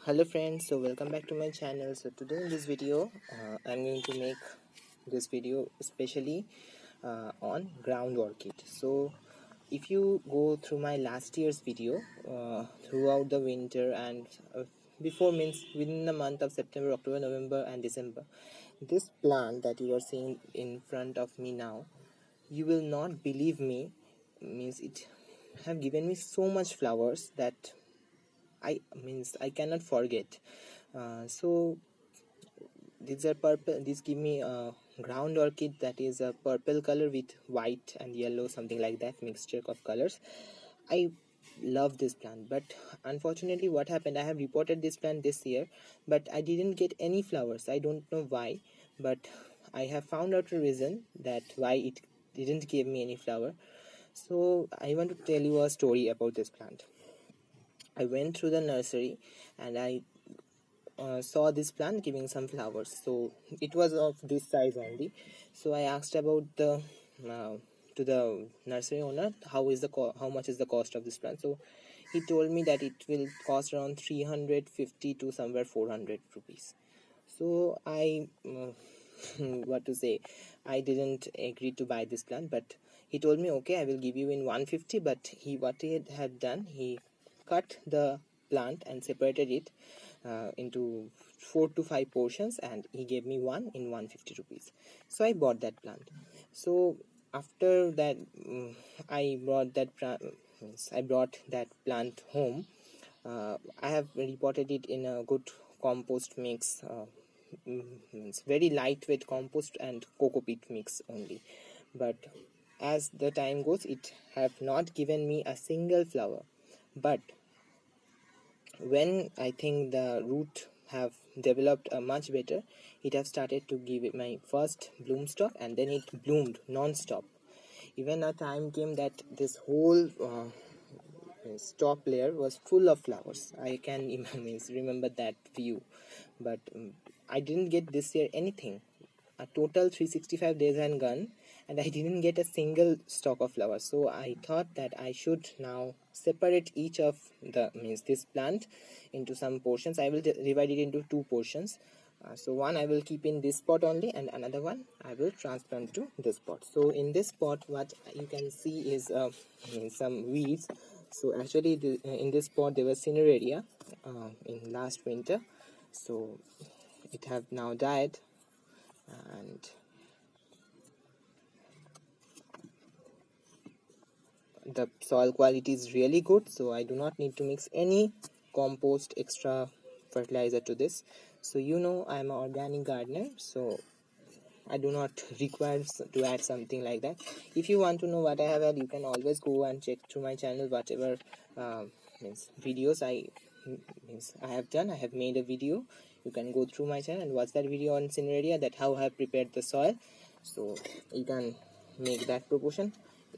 Hello friends, so welcome back to my channel. So today in this video I'm going to make this video especially on ground orchid. So if you go through my last year's video throughout the winter and before, means within the month of September, October, November and December, this plant that you are seeing in front of me now, you will not believe me, means it have given me so much flowers that I cannot forget. So these are purple. These give me a ground orchid that is a purple color with white and yellow, something like that, mixture of colors. I love this plant, but unfortunately, what happened? I have reported this plant this year, but I didn't get any flowers. I don't know why, but I have found out a reason that why it didn't give me any flower. So I want to tell you a story about this plant. I went through the nursery and I saw this plant giving some flowers. So it was of this size only. So I asked about the uh, to the nursery owner, how much is the cost of this plant. So he told me that it will cost around 350 to somewhere 400 rupees. So I what to say, I didn't agree to buy this plant, but he told me, okay, I will give you in 150. But what he had done, he cut the plant and separated it into 4 to 5 portions, and he gave me one in 150 rupees. So I bought that plant. So after that, I brought that plant home. I have repotted it in a good compost mix. It's very lightweight compost and coco peat mix only. But as the time goes, it have not given me a single flower. But when I think the root have developed a much better, it have started to give it my first bloom stalk, and then it bloomed non-stop. Even a time came that this whole top layer was full of flowers. I can remember that view. But I didn't get this year anything. A total 365 days had gone and I didn't get a single stalk of flowers. So I thought that I should now separate each of the this plant into some portions. I will divide it into two portions. So one I will keep in this pot only, and another one I will transplant to this pot. So in this pot, what you can see is some weeds. So actually in this pot there was cineraria in last winter. So it have now died, and the soil quality is really good, so I do not need to mix any compost extra fertilizer to this. So I'm an organic gardener, so I do not require to add something like that. If you want to know what I have had, you can always go and check through my channel whatever uh, videos I have done. I have made a video. You can go through my channel and watch that video on cineraria, that how I have prepared the soil. So you can make that proportion.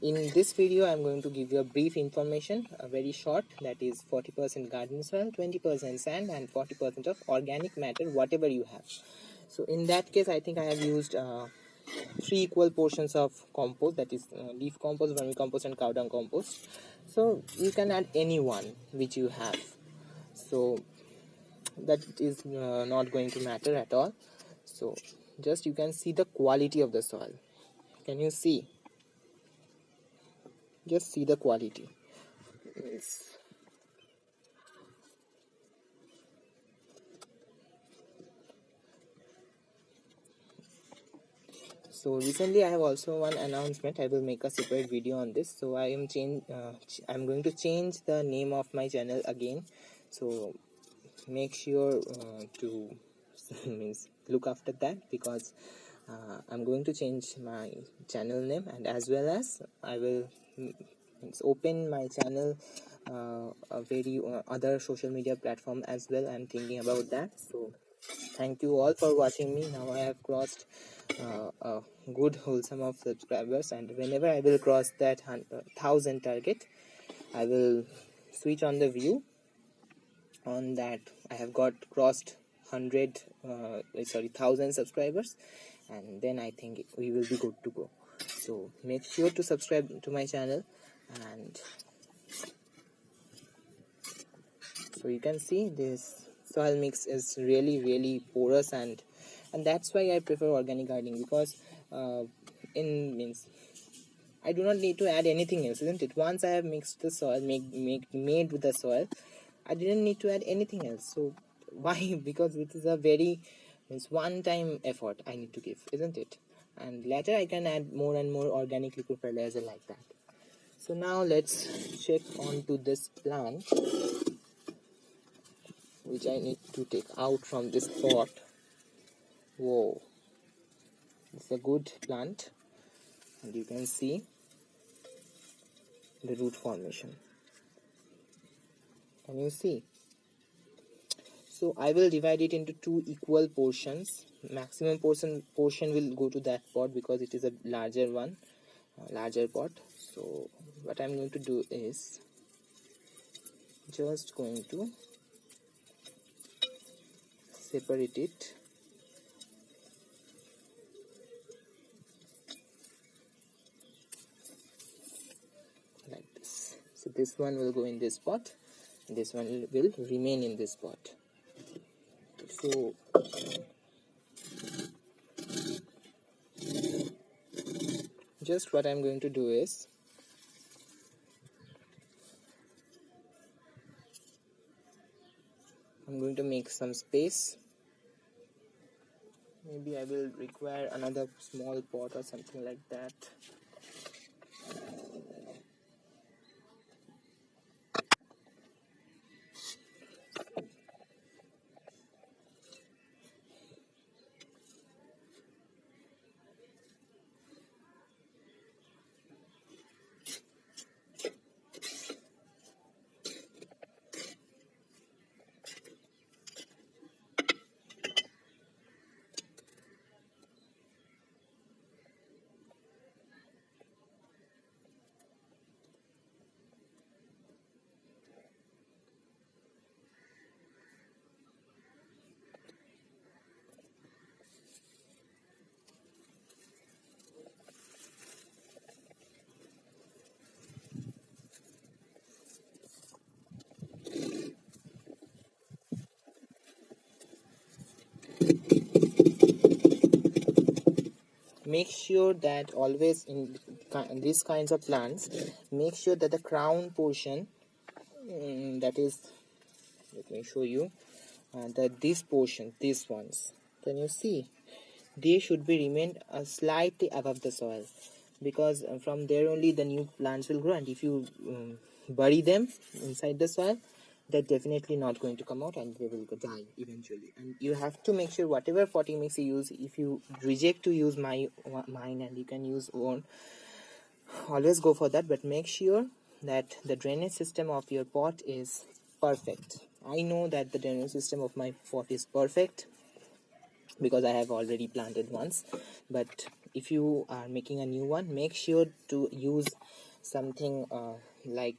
In this video I'm going to give you a brief information, a very short, that is 40% garden soil, 20% sand and 40% of organic matter, whatever you have. So in that case I think I have used 3 equal portions of compost, that is leaf compost, vermicompost and cow dung compost. So you can add any one which you have, so that is not going to matter at all. So just you can see the quality of the soil. Can you see? Just see the quality. Yes. So recently I have also one announcement. I will make a separate video on this. So I'm going to change the name of my channel again. So make sure to look after that, because I'm going to change my channel name, and as well as I will open my channel a very other social media platform as well. I'm thinking about that. So thank you all for watching me. Now I have crossed a good wholesome of subscribers, and whenever I will cross that 1000 target, I will switch on the view on that I have got crossed 1000 subscribers, and then I think we will be good to go. So make sure to subscribe to my channel. And so you can see this soil mix is really porous, and that's why I prefer organic gardening, because in means I do not need to add anything else, isn't it? Once I have mixed the soil, made with the soil, I didn't need to add anything else. So why? Because it is a very means one time effort I need to give, isn't it? And later I can add more and more organic liquid fertilizer like that. So now let's check onto this plant, which I need to take out from this pot. Whoa, it's a good plant, and you can see the root formation. Can you see? So I will divide it into two equal portions. Maximum portion will go to that pot because it is a larger one, larger pot. So what I'm going to do is just going to separate it like this. So this one will go in this pot, and this one will remain in this pot. So just what I'm going to do is I'm going to make some space. Maybe I will require another small pot or something like that. Make sure that always in these kinds of plants, make sure that the crown portion, that is, let me show you, that this portion, these ones, can you see, they should be remained slightly above the soil, because from there only the new plants will grow, and if you bury them inside the soil, they're definitely not going to come out, and they will die eventually. And you have to make sure whatever potting mix you use, if you reject to use mine and you can use own, always go for that, but make sure that the drainage system of your pot is perfect. I know that the drainage system of my pot is perfect because I have already planted once, but if you are making a new one, make sure to use something like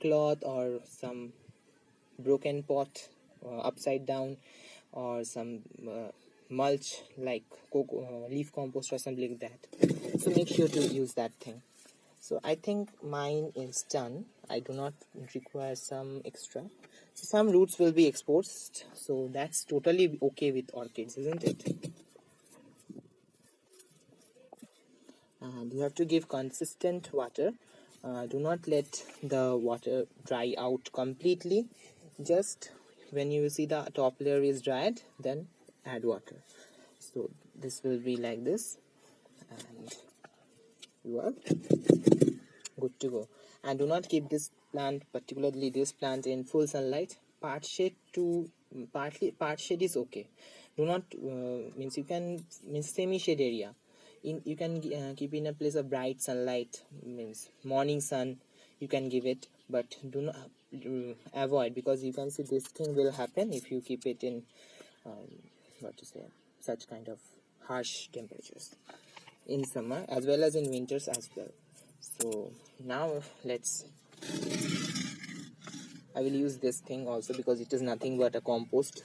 cloth or some broken pot upside down, or some mulch like leaf compost or something like that. So make sure to use that thing. So I think mine is done. I do not require some extra. So some roots will be exposed, so that's totally okay with orchids, isn't it? And you have to give consistent water. Do not let the water dry out completely. Just when you see the top layer is dried, then add water. So this will be like this, and you are good to go. And do not keep this plant, particularly this plant, in full sunlight. Part shade is okay. Do not means you can means semi shade area. You can keep in a place of bright sunlight, means morning sun. You can give it, but do not avoid, because you can see this thing will happen if you keep it in what to say, such kind of harsh temperatures in summer as well as in winters as well. So now I will use this thing also, because it is nothing but a compost.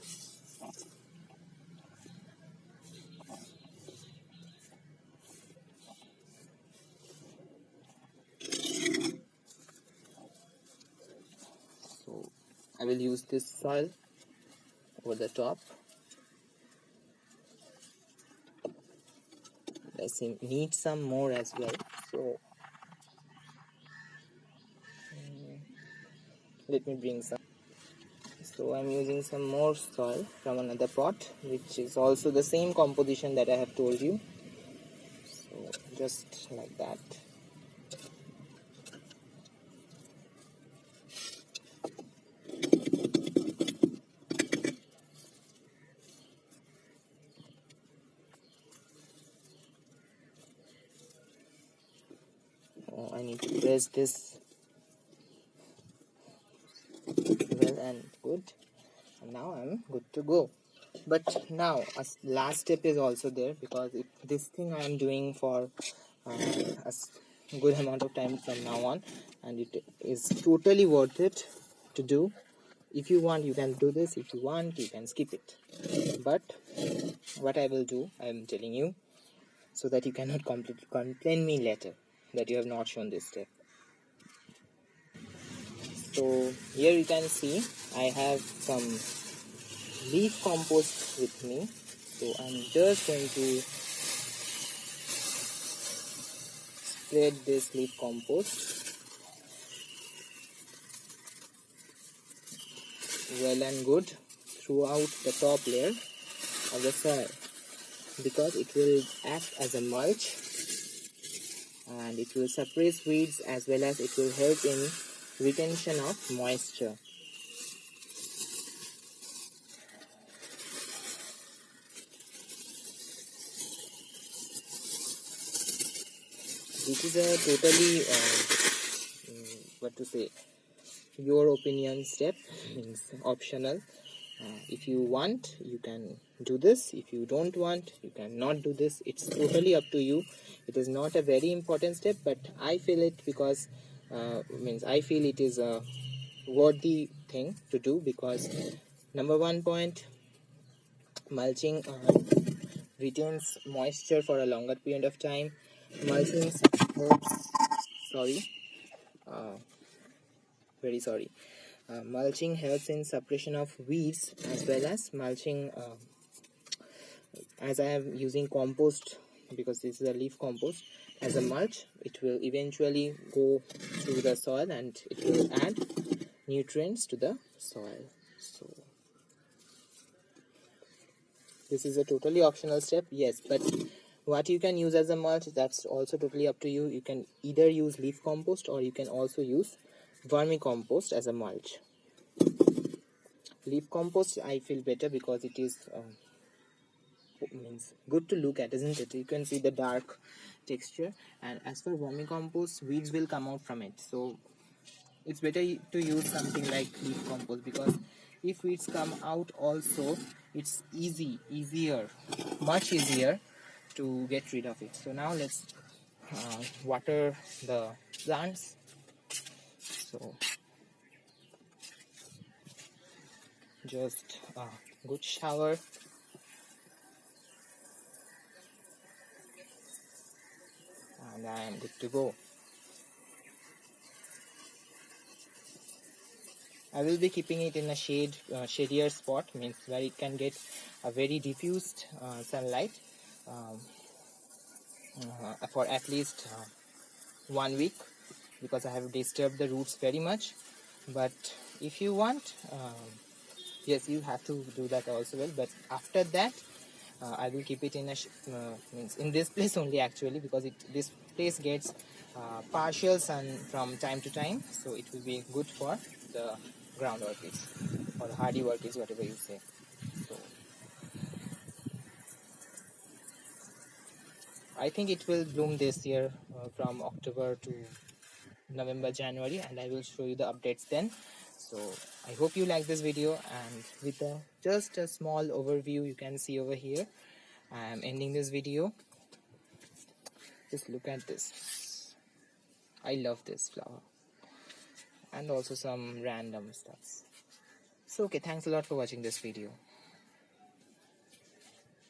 So I will will use this soil over the top. I need some more as well, so let me bring some. So I'm using some more soil from another pot, which is also the same composition that I have told you. So just like that. I need to press this well and good, and now I'm good to go. But now a last step is also there, because if this thing I am doing for a good amount of time from now on, and it is totally worth it to do. If you want, you can do this. If you want, you can skip it. But what I will do, I am telling you, so that you cannot complain me later that you have not shown this step. So here you can see I have some leaf compost with me. So I'm just going to spread this leaf compost well and good throughout the top layer of the soil, because it will act as a mulch and it will suppress weeds, as well as it will help in retention of moisture. This is a totally what to say, your opinion step, means optional. If you want, you can do this. If you don't want, you cannot do this. It's totally up to you. It is not a very important step, but I feel it because I feel it is a worthy thing to do, because number one point, mulching retains moisture for a longer period of time. Mulching helps, very sorry. Mulching helps in suppression of weeds, as well as mulching, as I am using compost, because this is a leaf compost, as a mulch, it will eventually go through the soil and it will add nutrients to the soil. So this is a totally optional step, yes, but what you can use as a mulch, that's also totally up to you. You can either use leaf compost, or you can also use vermicompost as a mulch. Leaf compost I feel better, because it is means good to look at, isn't it? You can see the dark texture, and as for vermicompost, weeds will come out from it, so it's better to use something like leaf compost, because if weeds come out also, it's much easier to get rid of it. So now let's water the plants. So just a good shower, and I am good to go. I will be keeping it in a shadier spot, means where it can get a very diffused sunlight for at least 1 week, because I have disturbed the roots very much. But if you want, yes, you have to do that also well. But after that, I will keep it in a means in this place only, actually, because this place gets partial sun from time to time, so it will be good for the ground orchids or the hardy orchids, whatever you say. So I think it will bloom this year from October to November, January, and I will show you the updates then. So I hope you like this video, and with just a small overview you can see over here, I am ending this video. Just look at this. I love this flower, and also some random stuff. So okay, thanks a lot for watching this video.